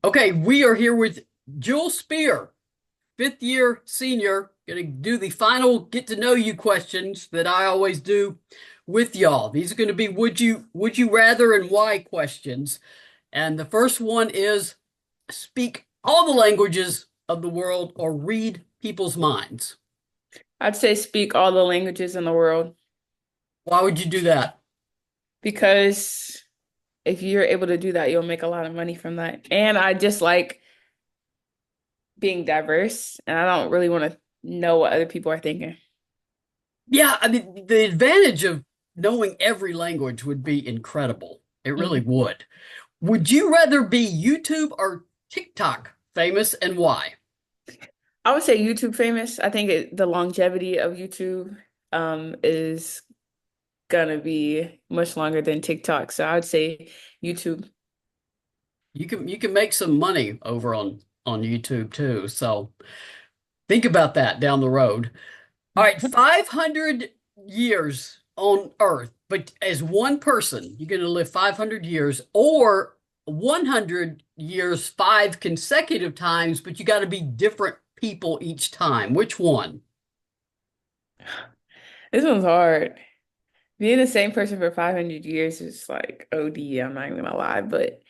Okay, we are here with Jewel Spear, fifth year senior, going to do the final get to know you questions that I always do with y'all. These are going to be would you rather and why questions. And the first one is speak all the languages of the world or read people's minds. I'd say speak all the languages in the world Why would you do that? because if you're able to do that, you'll make a lot of money from that. And I just like being diverse, and I don't really want to know what other people are thinking. Yeah, I mean, the advantage of knowing every language would be incredible. It really Mhm. would. Would you rather be YouTube or TikTok famous and why? I would say YouTube famous. I think the longevity of YouTube is gonna be much longer than TikTok. So I would say YouTube. You can make some money over on YouTube too. So think about that down the road. All right, 500 years on Earth, but as one person, you're going to live 500 years or 100 years, five consecutive times, but you got to be different people each time. Which one? This one's hard. Being the same person for 500 years is like OD, I'm not even gonna lie, but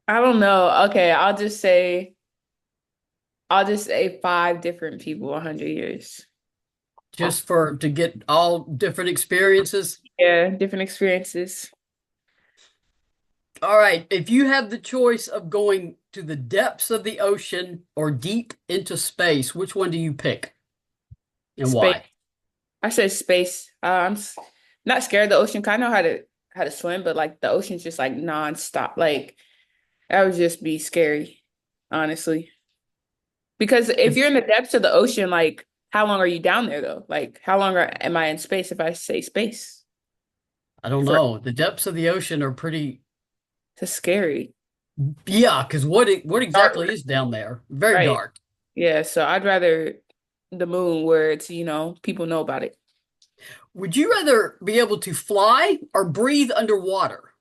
I don't know. Okay, I'll just say five different people, 100 years. Just for to get all different experiences? Yeah, different experiences. All right, if you have the choice of going to the depths of the ocean or deep into space, which one do you pick and Space. why? I said space. Not scared of the ocean. 'Cause I know how to swim, but like the ocean's just like nonstop. Like that would just be scary, honestly. Because if you're in the depths of the ocean, like how long are you down there though? Like how long am I in space if I say space? I don't For know. The depths of the ocean are pretty, It's scary. yeah, because what exactly Dark. is down there? Very Right. dark. Yeah, so I'd rather the moon where it's, people know about it. Would you rather be able to fly or breathe underwater?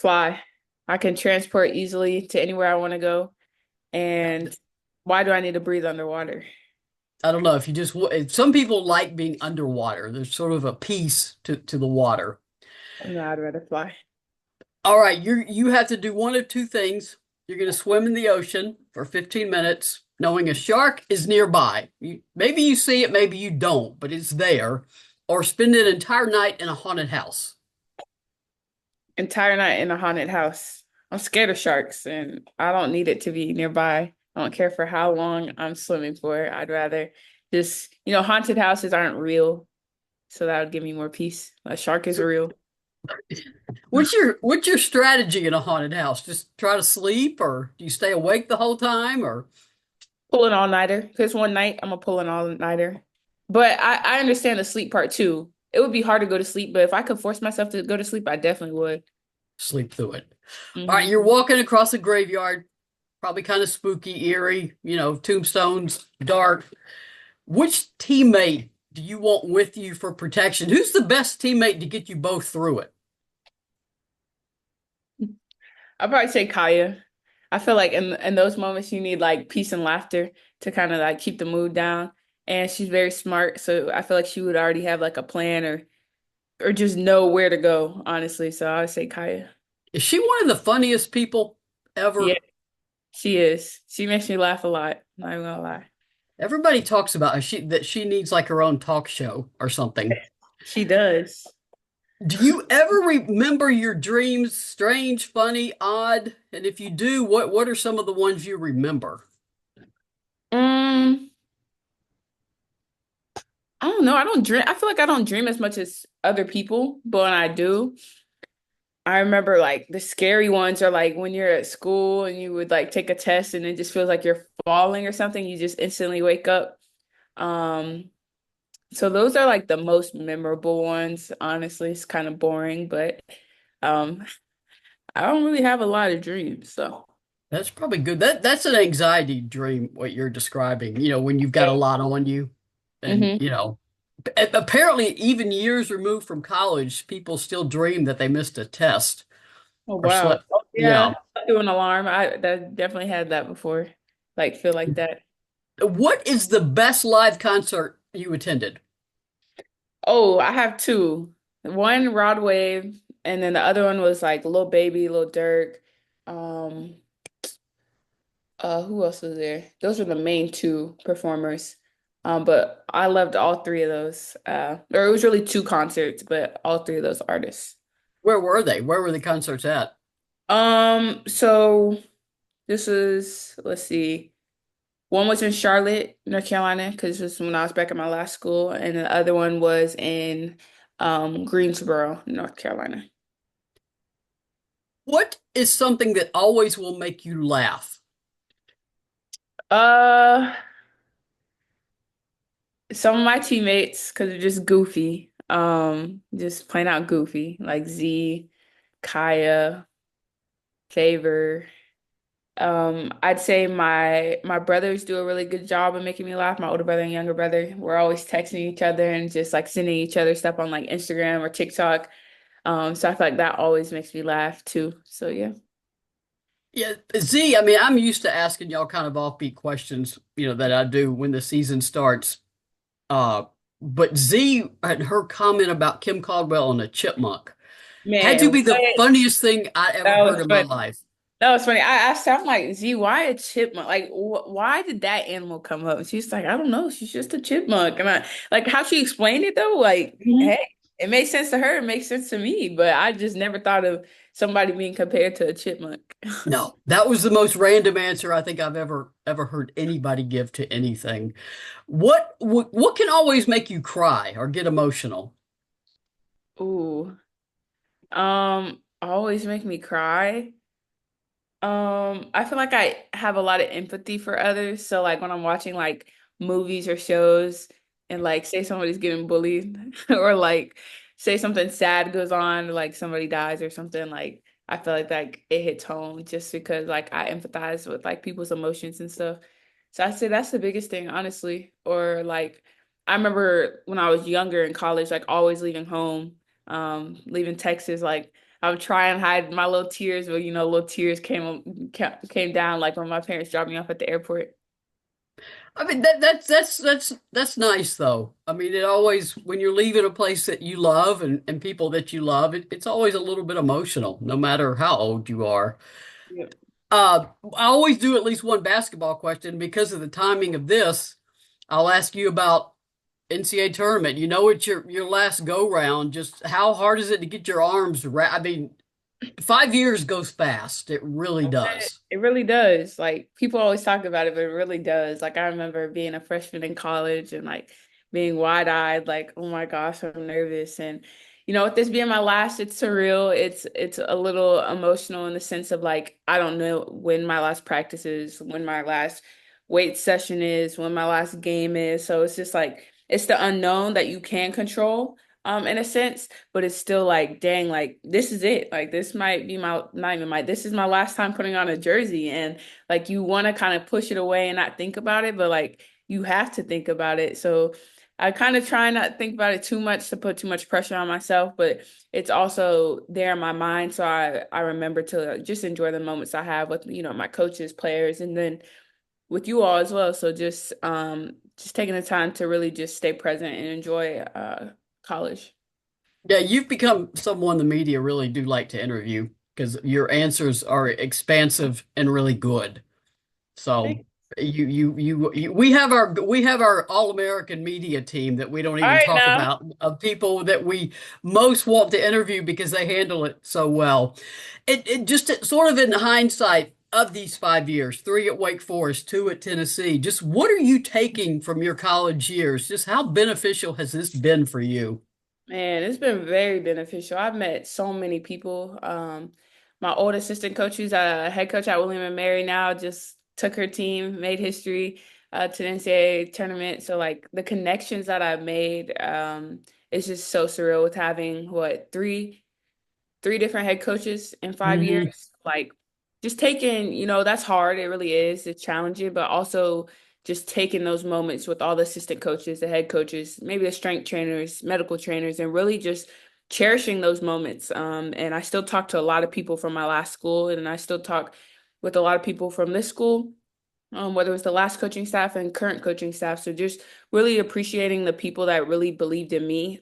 Fly. I can transport easily to anywhere I want to go. And why do I need to breathe underwater? I don't know if you just some people like being underwater. There's sort of a peace to the water. No, I'd rather fly. All right, you have to do one of two things. You're going to swim in the ocean for 15 minutes, knowing a shark is nearby. Maybe you see it, maybe you don't, but it's there. Or spend an entire night in a haunted house. Entire night in a haunted house. I'm scared of sharks and I don't need it to be nearby. I don't care for how long I'm swimming for. I'd rather just, haunted houses aren't real. So that would give me more peace. A shark is real. What's your strategy in a haunted house? Just try to sleep, or do you stay awake the whole time, or Pull an all-nighter. Because one night I'm gonna pull an all-nighter. But I understand the sleep part too. It would be hard to go to sleep, but if I could force myself to go to sleep, I definitely would. sleep through it? All right, Hmm. you're walking across a graveyard, probably kind of spooky, eerie, tombstones, dark. Which teammate do you want with you for protection? Who's the best teammate to get you both through it? I'd probably say Kaya. I feel like in those moments you need like peace and laughter to kind of like keep the mood down. And she's very smart, so I feel like she would already have like a plan or just know where to go, honestly. So I would say Kaya. Is she one of the funniest people Yeah, ever? she is. She makes me laugh a lot. Not even gonna lie. Everybody talks about that she needs like her own talk show or something. She does. Do you ever remember your dreams, strange, funny, odd? And if you do, what are some of the ones you remember? Um, I don't know. I don't dream. I feel like I don't dream as much as other people, but when I do, I remember like the scary ones are like when you're at school and you would like take a test and it just feels like you're falling or something, you just instantly wake up. Um, so those are like the most memorable ones, honestly. It's kind of boring, but um I don't really have a lot of dreams, so That's probably good. That's an anxiety dream, what you're describing, when you've got a lot on you. And, hmm apparently even years removed from college, people still dream that they missed a test. Oh or wow. slept. Oh Yeah. yeah. Do an alarm. I that definitely had that before. Like feel like that. What is the best live concert you attended? Oh, I have two. One Rod Wave, and then the other one was like Lil Baby, Lil Durk. Um, who else was there? Those were the main two performers. But I loved all three of those. Or it was really two concerts, but all three of those artists. Where were they? Where were the concerts at? So this was, let's see. One was in Charlotte, North Carolina, because this was when I was back at my last school, and the other one was in Greensboro, North Carolina. What is something that always will make you laugh? Uh, some of my teammates, because they're just goofy, just plain out goofy, like Z, Kaya, Favor. I'd say my brothers do a really good job of making me laugh. My older brother and younger brother, we're always texting each other and just like sending each other stuff on like Instagram or TikTok. So I feel like that always makes me laugh too. So yeah. Yeah, Z, I mean, I'm used to asking y'all kind of offbeat questions, that I do when the season starts. Uh, but Z and her comment about Kim Caldwell and a chipmunk had to Man, be the what? funniest thing I ever That heard was in my funny. life. That was funny. I asked her, I'm like, Z, why a chipmunk? Like, why did that animal come up? And she's like, I don't know. She's just a chipmunk. And I like how she explained it though. Like, Mhm. hey, it makes sense to her. It makes sense to me. But I just never thought of somebody being compared to a chipmunk. No, that was the most random answer I think I've ever heard anybody give to anything. What can always make you cry or get emotional? Ooh. Always make me cry. I feel like I have a lot of empathy for others. So like when I'm watching like movies or shows and like say somebody's getting bullied or like say something sad goes on, like somebody dies or something, like I feel like it hits home just because like I empathize with like people's emotions and stuff. So I say that's the biggest thing, honestly. Or like I remember when I was younger in college, like always leaving home, leaving Texas, like I would try and hide my little tears, but little tears came down like when my parents dropped me off at the airport. I mean that's nice though. I mean it always when you're leaving a place that you love and people that you love, it's always a little bit emotional, no matter how old you are. Yeah. I always do at least one basketball question because of the timing of this. I'll ask you about NCAA tournament. You know, it's your last go round. Just how hard is it to get your arms around? I mean, 5 years goes fast. It really does. It really does. Like people always talk about it, but it really does. Like I remember being a freshman in college and like being wide-eyed, like, oh my gosh, I'm nervous. And with this being my last, it's surreal. It's a little emotional in the sense of like I don't know when my last practice is, when my last weight session is, when my last game is. So it's just like it's the unknown that you can control, in a sense, but it's still like, dang, like this is it. Like this might be my not even my this is my last time putting on a jersey. And like you want to kind of push it away and not think about it, but like you have to think about it. So I kind of try not to think about it too much to put too much pressure on myself, but it's also there in my mind. So I remember to just enjoy the moments I have with, my coaches, players, and then with you all as well. So just taking the time to really just stay present and enjoy college. Yeah, you've become someone the media really do like to interview because your answers are expansive and really good. So we have our All-American media team that we don't All even right talk now. about of people that we most want to interview because they handle it so well. It just sort of in hindsight of these 5 years, three at Wake Forest, two at Tennessee, just what are you taking from your college years? Just how beneficial has this been for you? Man, it's been very beneficial. I've met so many people. My old assistant coach, who's a head coach at William and Mary now, just took her team, made history to the NCAA tournament. So like the connections that I've made, it's just so surreal with having what three different head coaches in 5 years. Like just taking, that's hard. It really is. It's challenging, but also just taking those moments with all the assistant coaches, the head coaches, maybe the strength trainers, medical trainers, and really just cherishing those moments. And I still talk to a lot of people from my last school, and I still talk with a lot of people from this school, whether it's the last coaching staff and current coaching staff. So just really appreciating the people that really believed in me,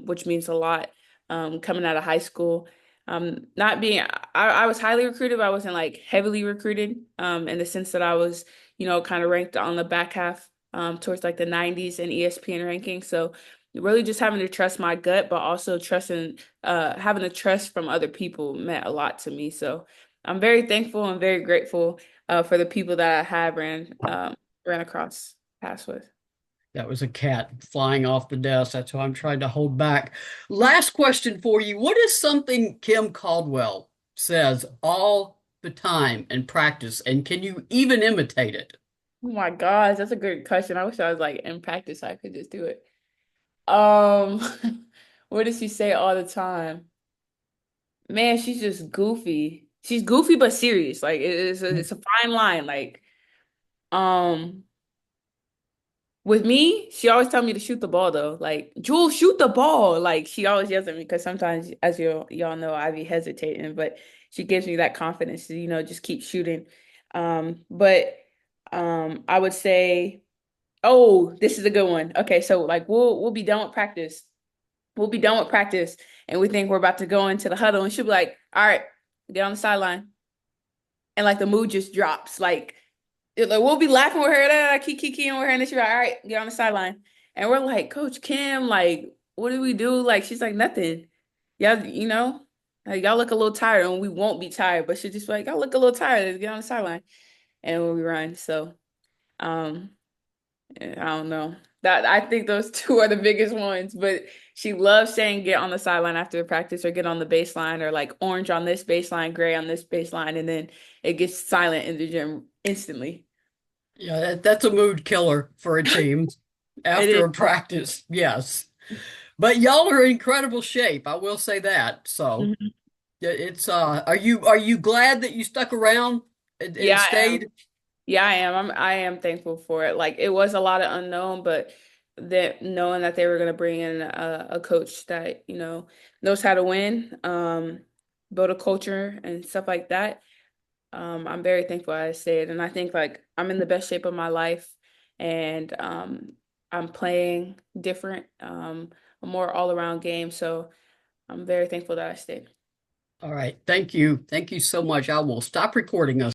which means a lot, coming out of high school. Not being, I was highly recruited, but I wasn't like heavily recruited, in the sense that I was, kind of ranked on the back half, towards like the 90s in ESPN ranking. So really just having to trust my gut, but also having the trust from other people meant a lot to me. So I'm very thankful and very grateful, for the people that I have ran across paths with. That was a cat flying off the desk. That's why I'm trying to hold back. Last question for you. What is something Kim Caldwell says all the time in practice, and can you even imitate it? Oh my gosh, that's a good question. I wish I was like in practice, so I could just do it. Um, what does she say all the time? Man, she's just goofy. She's goofy but serious. Like it's a fine line. Like, um, with me, she always tell me to shoot the ball though. Like, Jewel, shoot the ball. Like she always yells at me because sometimes, as y'all know, I be hesitating, but she gives me that confidence to, just keep shooting. But I would say, oh, this is a good one. Okay, so like we'll be done with practice. We'll be done with practice, and we think we're about to go into the huddle, and she'll be like, "All right, get on the sideline," and like the mood just drops. Like we'll be laughing with her, kiki with her, and then she's like, "All right, get on the sideline." And we're like, "Coach Kim, like, what do we do?" Like, she's like, "Nothing." Y'all, like, y'all look a little tired, and we won't be tired, but she'll just be like, "Y'all look a little tired. Let's get on the sideline," and we'll be run. So, um, I don't know. That I think those two are the biggest ones, but she loves saying get on the sideline after the practice or get on the baseline or like orange on this baseline, gray on this baseline, and then it gets silent in the gym instantly. Yeah, that's a mood killer for a team It after is. a practice. Yes. But y'all are in incredible shape. I will say that. So Mhm. yeah, it's are you glad that you stuck around and Yeah, I am. stayed? Yeah, I am. I am thankful for it. Like it was a lot of unknown, but that knowing that they were going to bring in a coach that, knows how to win, build a culture and stuff like that. I'm very thankful I stayed, and I think like I'm in the best shape of my life, and I'm playing different, a more all-around game. So I'm very thankful that I stayed. All right. Thank you. Thank you so much. I will stop recording us.